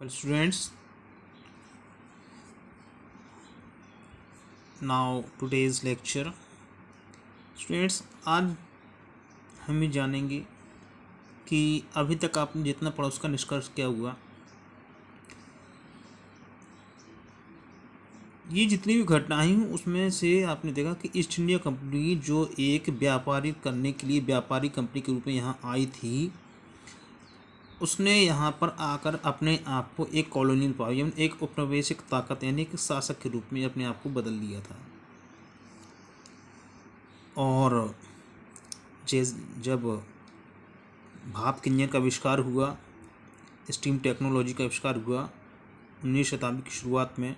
Well, students, now today's lecture. Students, आज हम ये जानेंगे कि अभी तक आपने जितना पढ़ा उसका निष्कर्ष क्या हुआ। ये जितनी भी घटनाएं हुई उसमें से आपने देखा कि ईस्ट इंडिया कंपनी जो एक व्यापारी करने के लिए व्यापारी कंपनी के रूप में यहाँ आई थी, उसने यहाँ पर आकर अपने आप को एक कॉलोनियल पावर यानी एक औपनिवेशिक ताकत यानी एक शासक के रूप में अपने आप को बदल लिया था। और जब भाप के इंजन का आविष्कार हुआ, स्टीम टेक्नोलॉजी का आविष्कार हुआ 19वीं शताब्दी की शुरुआत में,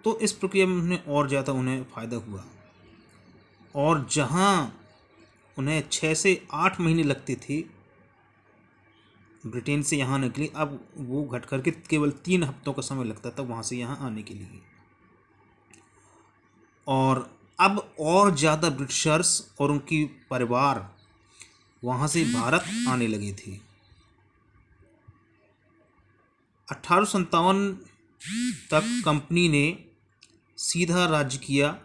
तो इस प्रक्रिया में और ज़्यादा उन्हें फ़ायदा हुआ। और जहाँ उन्हें 6 से 8 महीने लगते थे ब्रिटेन से यहाँ आने के लिए, अब वो घट करके केवल 3 हफ्तों का समय लगता था वहाँ से यहाँ आने के लिए। और अब और ज़्यादा ब्रिटिशर्स और उनकी परिवार वहाँ से भारत आने लगे थे। 1857 तक कंपनी ने सीधा राज्य किया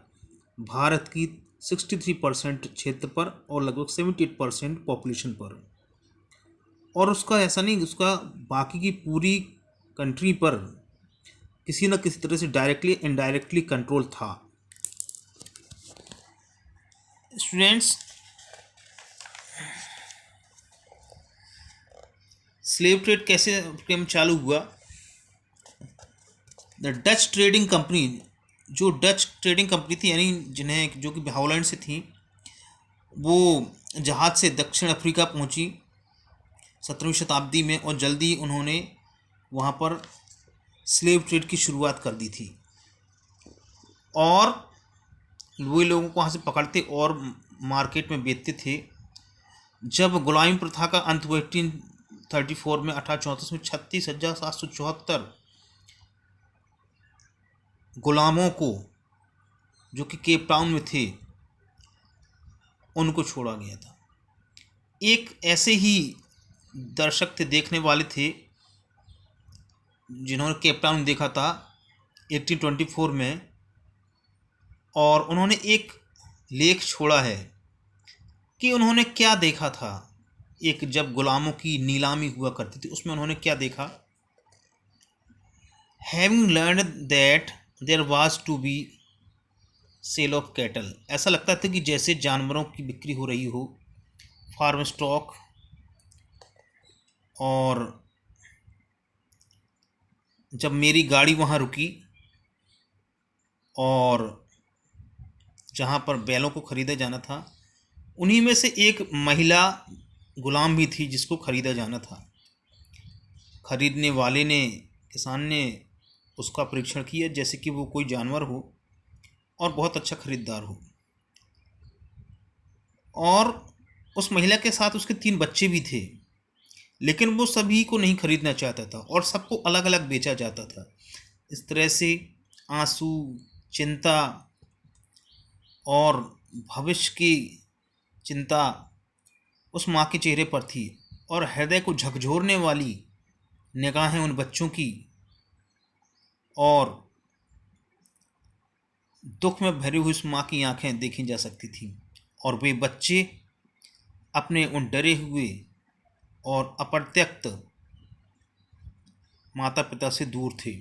भारत की 63% क्षेत्र पर और लगभग 78% पॉपुलेशन पर। और उसका ऐसा नहीं, उसका बाकी की पूरी कंट्री पर किसी न किसी तरह से डायरेक्टली इनडायरेक्टली कंट्रोल था। स्टूडेंट्स, स्लेव ट्रेड कैसे चालू हुआ? द डच ट्रेडिंग कंपनी, जो डच ट्रेडिंग कंपनी थी यानी जिन्हें जो कि हॉलैंड से थी, वो जहाज़ से दक्षिण अफ्रीका पहुंची 17वीं शताब्दी में और जल्दी उन्होंने वहाँ पर स्लेव ट्रेड की शुरुआत कर दी थी। और वही लोगों को वहाँ से पकड़ते और मार्केट में बेचते थे। जब गुलामी प्रथा का अंत हुआ 1834 में 1834 में 36,774 गुलामों को, जो कि केप टाउन में थे, उनको छोड़ा गया था। एक ऐसे ही दर्शक थे, देखने वाले थे, जिन्होंने केप टाउन देखा था 1824 में, और उन्होंने एक लेख छोड़ा है कि उन्होंने क्या देखा था। एक जब गुलामों की नीलामी हुआ करती थी उसमें उन्होंने क्या देखा। Having learned that there was to be sale of cattle, ऐसा लगता था कि जैसे जानवरों की बिक्री हो रही हो, फार्म स्टॉक। और जब मेरी गाड़ी वहाँ रुकी और जहाँ पर बैलों को ख़रीदा जाना था, उन्हीं में से एक महिला गुलाम भी थी जिसको ख़रीदा जाना था। ख़रीदने वाले ने, किसान ने उसका परीक्षण किया जैसे कि वो कोई जानवर हो और बहुत अच्छा ख़रीदार हो। और उस महिला के साथ उसके 3 बच्चे भी थे, लेकिन वो सभी को नहीं खरीदना चाहता था और सबको अलग अलग बेचा जाता था। इस तरह से आंसू, चिंता और भविष्य की चिंता उस माँ के चेहरे पर थी, और हृदय को झकझोरने वाली निगाहें उन बच्चों की, और दुख में भरी हुई उस माँ की आंखें देखी जा सकती थी। और वे बच्चे अपने उन डरे हुए और अप्रत्यक्त माता पिता से दूर थे।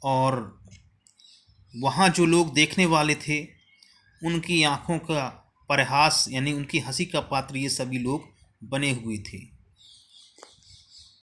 और वहाँ जो लोग देखने वाले थे, उनकी आँखों का परिहास यानी उनकी हंसी का पात्र ये सभी लोग बने हुए थे।